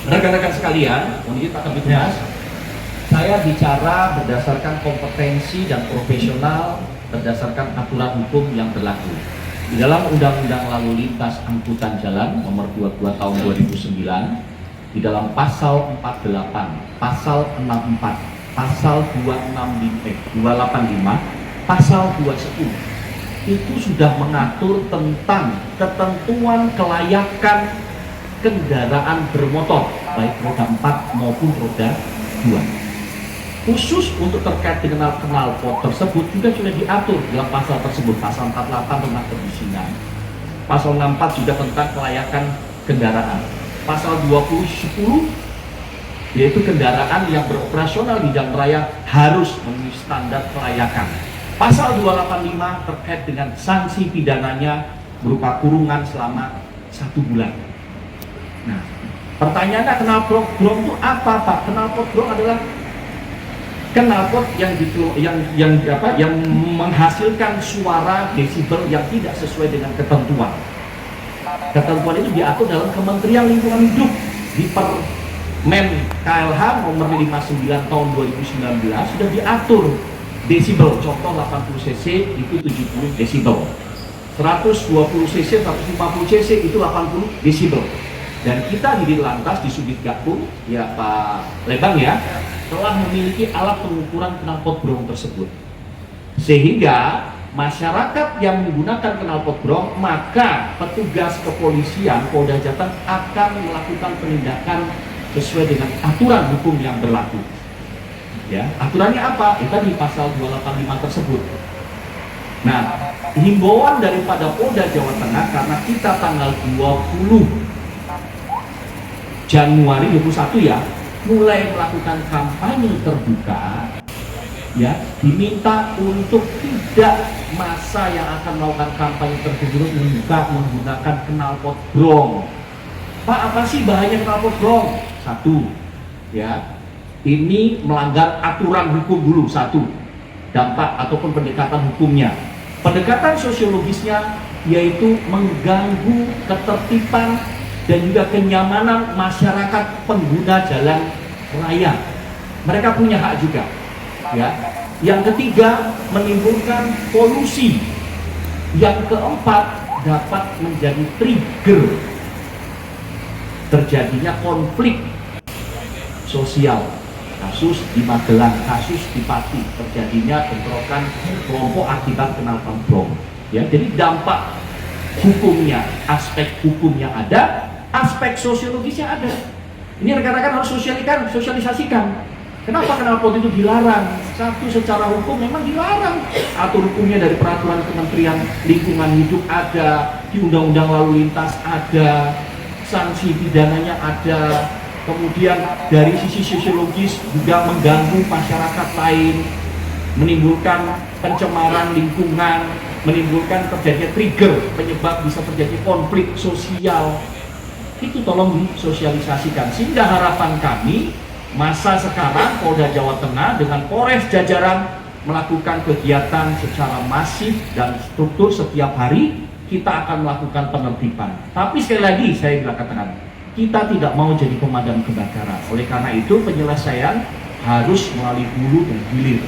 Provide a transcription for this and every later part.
Rekan-rekan sekalian, mohon Pak Kabithumas, saya bicara berdasarkan kompetensi dan profesional berdasarkan aturan hukum yang berlaku. Di dalam Undang-Undang Lalu Lintas Angkutan Jalan Nomor 22 Tahun 2009, di dalam pasal 48, pasal 64, pasal 285, pasal 210, itu sudah mengatur tentang ketentuan kelayakan kendaraan bermotor, baik roda 4 maupun roda 2. Khusus untuk terkait dengan knalpot tersebut juga sudah diatur dalam pasal tersebut, pasal 48 tentang kebisingan, pasal 64 juga tentang kelayakan kendaraan, pasal 2010 yaitu kendaraan yang beroperasional di jalan raya harus memenuhi standar kelayakan. Pasal 285 terkait dengan sanksi pidananya berupa kurungan selama 1 bulan. Nah, pertanyaannya knalpot brong itu apa, Pak? Knalpot brong adalah knalpot yang menghasilkan suara desibel yang tidak sesuai dengan ketentuan. Ketentuan itu diatur dalam Kementerian Lingkungan Hidup di Permen KLH nomor 59 tahun 2019 sudah diatur desibel. Contoh 80 cc itu 70 desibel, 120 cc, 150 cc itu 80 desibel. Dan kita di Lantas di Subdit Gakum, ya Pak Lebang ya, telah memiliki alat pengukuran knalpot brong tersebut. Sehingga masyarakat yang menggunakan knalpot brong, maka petugas kepolisian Polda Jateng akan melakukan penindakan sesuai dengan aturan hukum yang berlaku. Ya, aturannya apa? Itu di pasal 285 tersebut. Nah, himbauan daripada Polda Jawa Tengah karena kita tanggal 20 Januari 2021 ya, mulai melakukan kampanye terbuka, ya, diminta untuk tidak masa yang akan melakukan kampanye terbuka menggunakan knalpot brong. Pak, apa sih bahaya knalpot brong? Satu, ya, ini melanggar aturan hukum dulu, satu, dampak ataupun pendekatan hukumnya. Pendekatan sosiologisnya yaitu mengganggu ketertiban dan juga kenyamanan masyarakat pengguna jalan raya. Mereka punya hak juga, ya. Yang ketiga, menimbulkan polusi. Yang keempat, dapat menjadi trigger terjadinya konflik sosial. Kasus di Magelang, kasus di Pati, terjadinya bentrokan kelompok akibat knalpot brong. Ya, jadi dampak hukumnya, aspek hukumnya ada, aspek sosiologisnya ada. Ini rekan-rekan harus sosialisasikan. Kenapa knalpot itu dilarang? Satu, secara hukum memang dilarang. Atur hukumnya dari peraturan Kementerian Lingkungan Hidup ada, di Undang-Undang Lalu Lintas ada, sanksi pidananya ada. Kemudian dari sisi sosiologis juga mengganggu masyarakat lain, menimbulkan pencemaran lingkungan, menimbulkan terjadinya trigger, penyebab bisa terjadi konflik sosial. Itu tolong disosialisasikan, sehingga harapan kami masa sekarang Polda Jawa Tengah dengan Polres jajaran melakukan kegiatan secara masif dan struktur setiap hari. Kita akan melakukan penertiban. Tapi sekali lagi saya bilang katakan, kita tidak mau jadi pemadam kebakaran. Oleh karena itu penyelesaian harus melalui hulu dan hilir.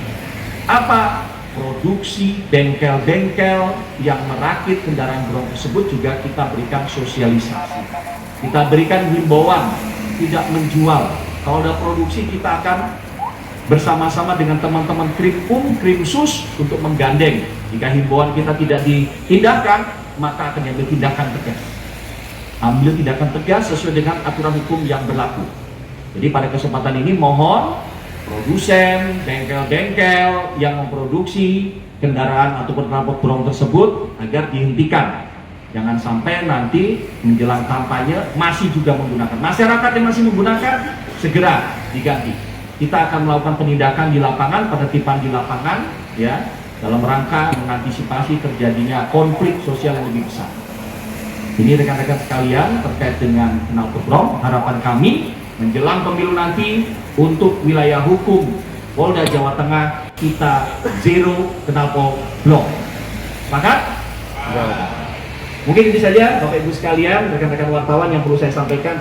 Apa? Produksi bengkel-bengkel yang merakit kendaraan brong tersebut juga kita berikan sosialisasi. Kita berikan himbauan tidak menjual. Kalau ada produksi kita akan bersama-sama dengan teman-teman Krimsus untuk menggandeng. Jika himbauan kita tidak diindahkan, maka akan diambil tindakan tegas. Ambil tindakan tegas sesuai dengan aturan hukum yang berlaku. Jadi pada kesempatan ini mohon produsen, bengkel-bengkel yang memproduksi kendaraan ataupun knalpot brong tersebut agar dihentikan. Jangan sampai nanti menjelang kampanye masih juga menggunakan. Masyarakat yang masih menggunakan segera diganti. Kita akan melakukan penindakan di lapangan, penertiban di lapangan, ya, dalam rangka mengantisipasi terjadinya konflik sosial yang lebih besar. Ini rekan-rekan sekalian terkait dengan knalpot brong. Harapan kami menjelang pemilu nanti untuk wilayah hukum Polda Jawa Tengah kita zero knalpot brong. Sepakat? Mungkin itu saja Bapak Ibu sekalian, rekan-rekan wartawan yang perlu saya sampaikan.